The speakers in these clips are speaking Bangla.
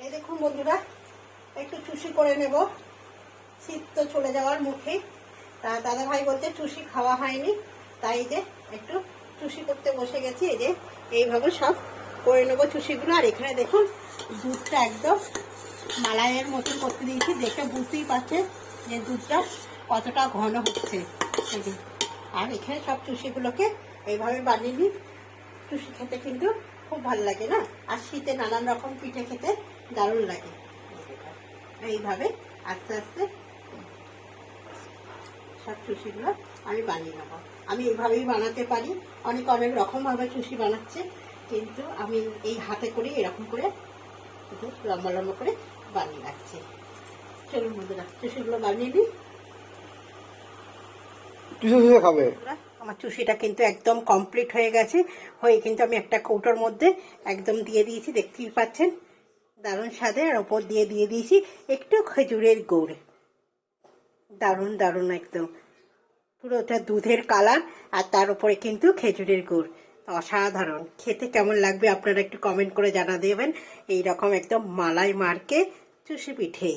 এই দেখুন বন্ধুরা, একটু চুষি করে নেব। শীত তো চলে যাওয়ার মুখে, তা দাদা ভাই বলতে চুষি খাওয়া হয়নি, তাই যে একটু চুষি করতে বসে গেছি। এই যে এইভাবে সব করে নেবো চুষিগুলো। আর এখানে দেখুন দুধটা একদম মালাইয়ের মতন করতে দিয়েছি, দেখে বুঝতেই পারছে যে দুধটা কতটা ঘন হচ্ছে। আর এখানে সব চুষিগুলোকে এইভাবে বানিয়ে নিই। চুষি খেতে কিন্তু খুব ভালো লাগে না, আর শীতে নানান রকম পিঠে খেতে দারুণ লাগে। এইভাবে আস্তে আস্তে সব চুষিগুলো আমি বানিয়ে নেবো। আমি এইভাবেই বানাতে পারি, অনেক রকমভাবে চুষি বানাচ্ছে, কিন্তু আমি এই হাতে করে এরকম করে লম্বা লম্বা করে বানিয়ে রাখছি। চলুন বন্ধুরা, চুষিগুলো বানিয়ে নিই। খাবে আমার চুষিটা কিন্তু একদম কমপ্লিট হয়ে গেছে। হয়ে কিন্তু আমি একটা কৌটোর মধ্যে একদম দিয়ে দিয়েছি, দেখতেই পাচ্ছেন দারুণ স্বাদে। আর ওপর দিয়ে দিয়েছি একটু খেজুরের গুড়। দারুণ দারুণ একদম পুরো ওটা দুধের কালার, আর তার উপরে কিন্তু খেজুরের গুড়। অসাধারণ খেতে। কেমন লাগবে আপনারা একটু কমেন্ট করে জানা দেবেন। এইরকম একদম মালাই মার্কে চুষি পিঠে।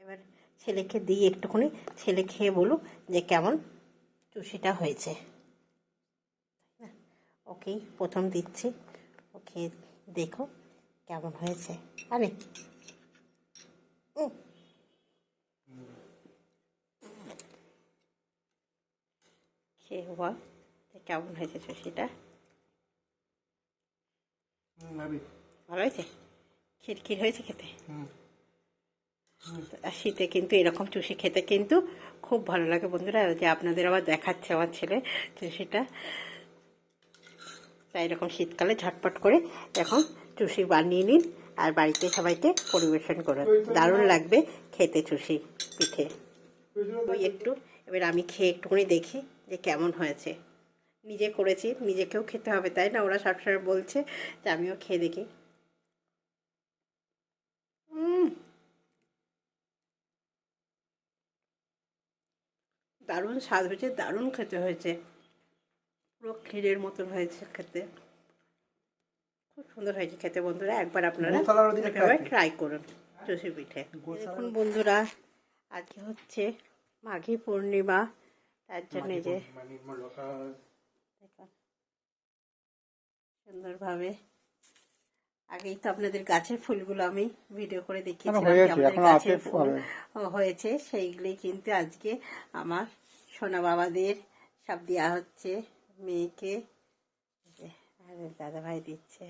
এবার ছেলেকে দিয়ে একটুখানি, ছেলে খেয়ে বলুক যে কেমন চুষিটা হয়েছে। ওকেই প্রথম দিচ্ছি, ওকে দেখো কেমন হয়েছে। আরে খেয়ে বল কেমন হয়েছে চুষিটা। ভালো হয়েছে, খিরখির হয়েছে খেতে। আর শীতে কিন্তু এরকম চুষি খেতে কিন্তু খুব ভালো লাগে বন্ধুরা। যে আপনাদের আবার দেখাচ্ছে আমার ছেলে চুষিটা। তাই এরকম শীতকালে ঝটপট করে এখন চুষি বানিয়ে নিন, আর বাড়িতে সবাইকে পরিবেশন করুন। দারুণ লাগবে খেতে চুষি পিঠে। ওই একটু এবার আমি খেয়ে একটুখানি দেখি যে কেমন হয়েছে। নিজে করেছি, নিজেকেও খেতে হবে, তাই না? ওরা সবসময় বলছে যে আমিও খেয়ে দেখি। দারুণ স্বাদ হয়েছে, দারুণ খেতে হয়েছে, পুরো ক্ষীরের মতন হয়েছে খেতে। খুব সুন্দর হয়েছে খেতে বন্ধুরা। একবার আপনারা ট্রাই করুন চুষি পিঠে। দেখুন বন্ধুরা, আজকে হচ্ছে মাঘী পূর্ণিমা, তার জন্য যে সুন্দরভাবে আগেই তো আপনাদের গাছের ফুলগুলো আমি ভিডিও করে দেখিয়েছিলাম, গাছের ফুল হয়েছে, সেইগুলি কিন্তু আজকে আমার সোনা বাবাদের সব দেওয়া হচ্ছে মেয়েকে, আর দাদা ভাই দিচ্ছে।